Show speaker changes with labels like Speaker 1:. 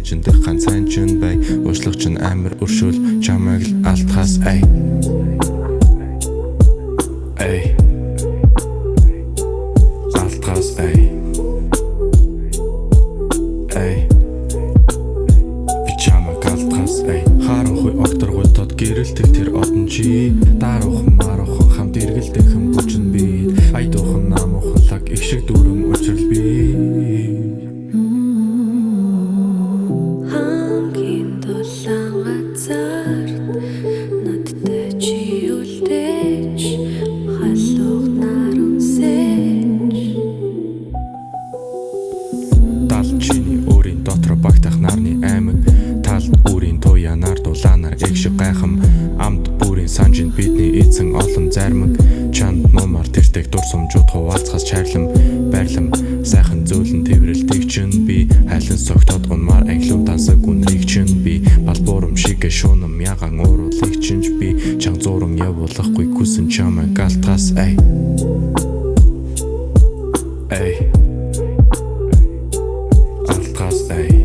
Speaker 1: чин дэх ганцхан чин бай уушлах чин амар өршөөл чамайг л алтхаас ай алтхаас ай би чамайг алтхаас ай харанхуй огторгуй тод гэрэлтэх тэр одон чи даруухан маруухан хамт эргэлдэх юм бүчин би айдуухан намуухан лаг их шиг дүрэн учрал би Чини өөрийн дотор багтах нарны аймаг тал үрийн туяа нар дулаанаар эгш гайхам амд бүрийн санжинд бидний эзэн олон зармаг чанд номар тэртэг дурсамжууд хуваалцахаас чарлам байрлам сайхан зөөлөн тэврэлтийг чинь би хайлан согтоод унмаар англиу дансаг үнрийг чинь би балбуурам шиг шуунам яган ууруулыг чинж би чанга зурам явуулахгүй күсэн чамайг алтхаас ай алтхаас ай